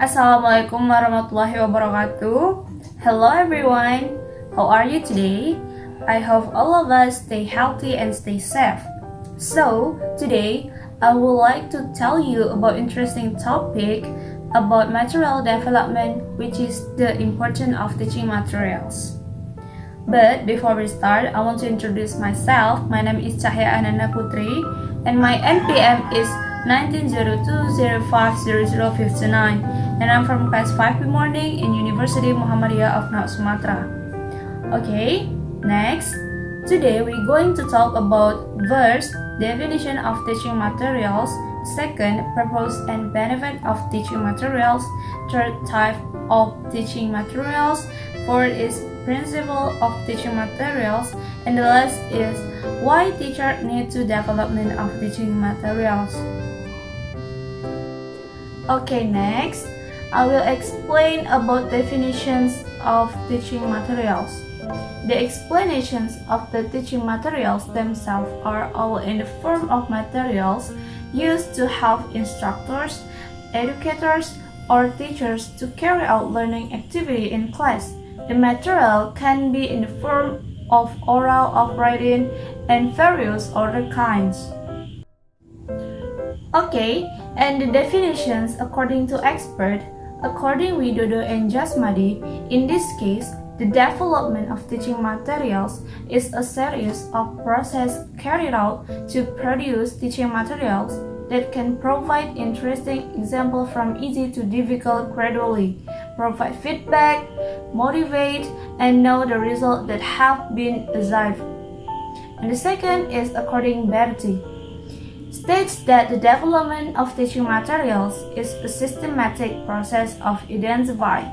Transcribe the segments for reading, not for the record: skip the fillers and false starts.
Assalamualaikum warahmatullahi wabarakatuh. Hello everyone, how are you today? I hope all of us stay healthy and stay safe. So, today I would like to tell you about interesting topic about material development, which is the importance of teaching materials. But before we start, I want to introduce myself. My name is CAHYA Ananda Putri and my NPM is 1902050059 and I'm from class 5B morning in University Muhammadiyah of North Sumatra. Okay, next. Today we're going to talk about first, definition of teaching materials, second, purpose and benefit of teaching materials, third, type of teaching materials, fourth is principle of teaching materials, and the last is why teachers need to development of teaching materials. Okay, next, I will explain about definitions of teaching materials. The explanations of the teaching materials themselves are all in the form of materials used to help instructors, educators, or teachers to carry out learning activity in class. The material can be in the form of oral, of writing, and various other kinds. Okay, and the definitions according to expert, according Widodo and Jasmadi, in this case, the development of teaching materials is a series of process carried out to produce teaching materials that can provide interesting example from easy to difficult gradually, provide feedback, motivate, and know the result that have been achieved. And the second is according Berti, states that the development of teaching materials is a systematic process of identifying,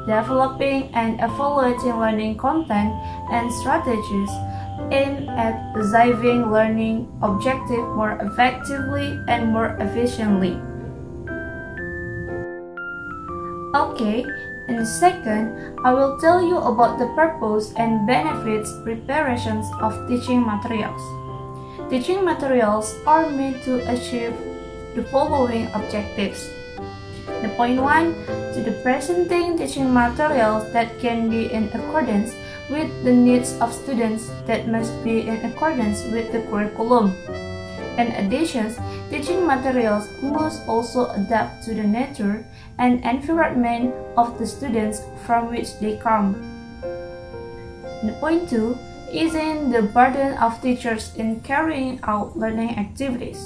developing, and evaluating learning content and strategies aimed at achieving learning objectives more effectively and more efficiently. Okay, in the second, I will tell you about the purpose and benefits preparations of teaching materials. Teaching materials are made to achieve the following objectives. The point 1, to the presenting teaching materials that can be in accordance with the needs of students that must be in accordance with the curriculum. In addition, teaching materials must also adapt to the nature and environment of the students from which they come. The point 2, easing the burden of teachers in carrying out learning activities.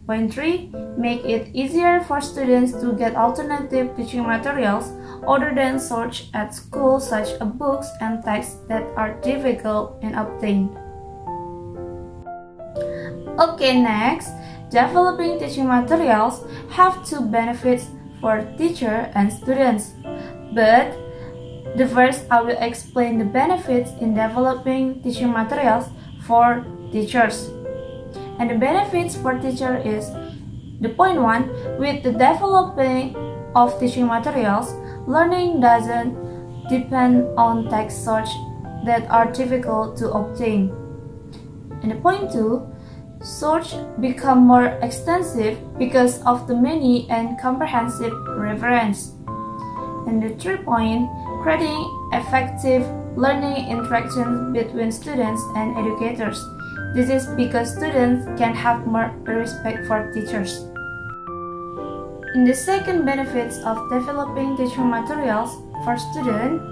Point 3, make it easier for students to get alternative teaching materials other than search at school such as books and texts that are difficult and obtained. Okay, next, developing teaching materials have two benefits for teacher and students. But the first, I will explain the benefits in developing teaching materials for teachers. And the benefits for teacher is the point 1, with the developing of teaching materials, learning doesn't depend on text search that are difficult to obtain. And the point 2, search become more extensive because of the many and comprehensive reference. And the third point, creating effective learning interactions between students and educators. This is because students can have more respect for teachers. In the second benefits of developing teaching materials for students,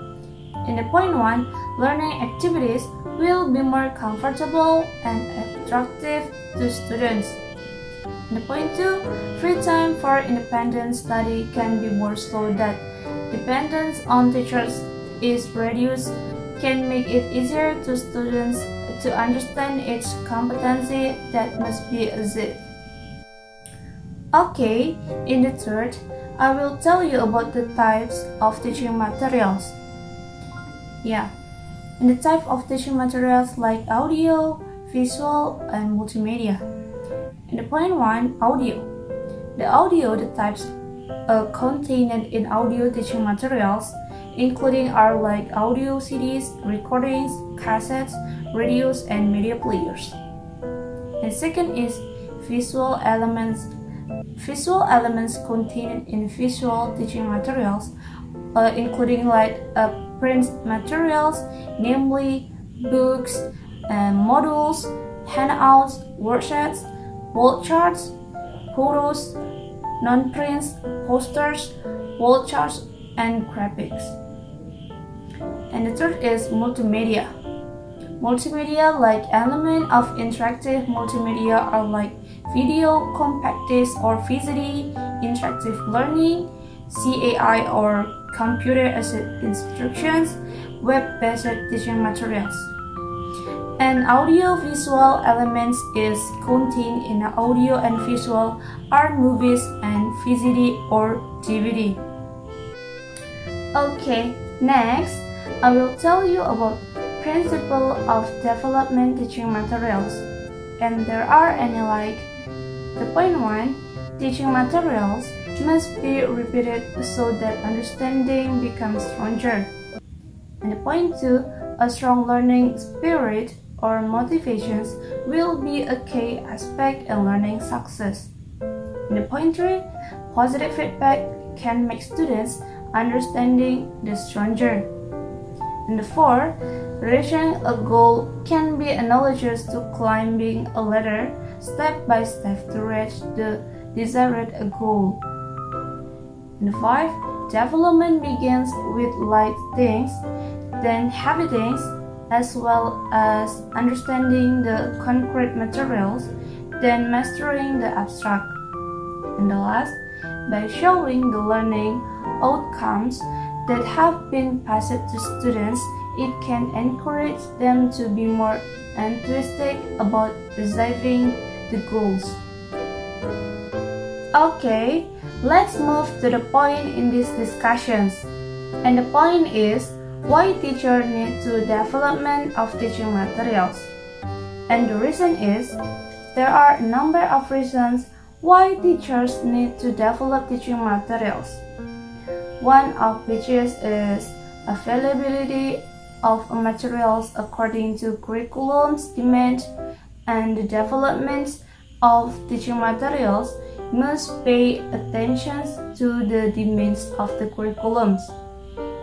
in the point 1, learning activities will be more comfortable and attractive to students. In the point 2, free time for independent study can be more so that dependence on teachers is reduced, can make it easier to students to understand each competency that must be achieved. Okay, in the third, I will tell you about the types of teaching materials. In the type of teaching materials like audio, visual, and multimedia. In the point 1, audio. The audio, the types contained in audio teaching materials, including are like audio CDs, recordings, cassettes, radios, and media players. And second is visual elements visual elements contained in visual teaching materials, including print materials, namely books, modules, handouts, worksheets, wall charts, photos, non-prints, posters, wall charts, and graphics. And the third is multimedia. Multimedia like element of interactive multimedia are like video, compact disc or VCD, interactive learning, CAI or computer-assisted instructions, web-based teaching materials. And audio-visual elements is contained in audio and visual are movies and VCD or DVD. Okay, next I will tell you about principle of development teaching materials. And there are any like the point 1, teaching materials must be repeated so that understanding becomes stronger. And the point 2, a strong learning spirit or motivations will be a key aspect in learning success. And the point 3, positive feedback can make students understanding the stronger. And the 4, reaching a goal can be analogous to climbing a ladder step by step to reach the desired goal. And 5, development begins with light things, then heavy things, as well as understanding the concrete materials, then mastering the abstract. And the last, by showing the learning outcomes that have been passed to students, it can encourage them to be more enthusiastic about achieving the goals. Okay, let's move to the point in these discussions. And the point is, why teachers need to development of teaching materials. And the reason is, there are a number of reasons why teachers need to develop teaching materials. One of which is availability of materials according to curriculum's demand, and the development of teaching materials must pay attention to the demands of the curriculums,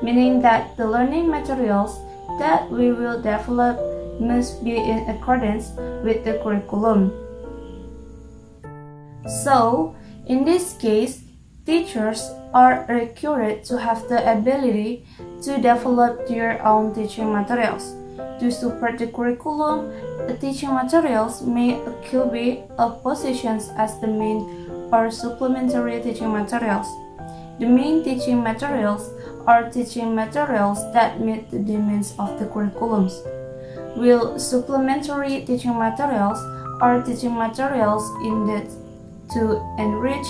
meaning that the learning materials that we will develop must be in accordance with the curriculum. So, in this case, teachers are required to have the ability to develop their own teaching materials. To support the curriculum, the teaching materials may occupy positions as the main or supplementary teaching materials. The main teaching materials are teaching materials that meet the demands of the curriculums, while supplementary teaching materials are teaching materials intended to enrich,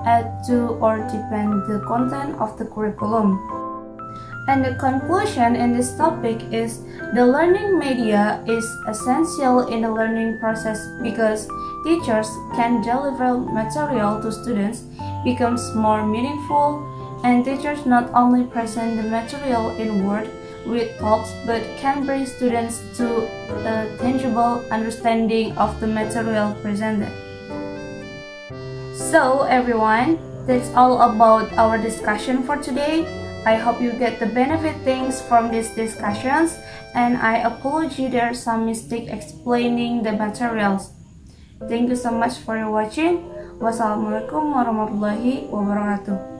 add to, or deepen the content of the curriculum. And the conclusion in this topic is the learning media is essential in the learning process because teachers can deliver material to students becomes more meaningful, and teachers not only present the material in word with thoughts but can bring students to a tangible understanding of the material presented. So everyone, that's all about our discussion for today. I hope you get the benefit things from these discussions, and I apologize there's some mistake explaining the materials. Thank you so much for watching. Wassalamualaikum warahmatullahi wabarakatuh.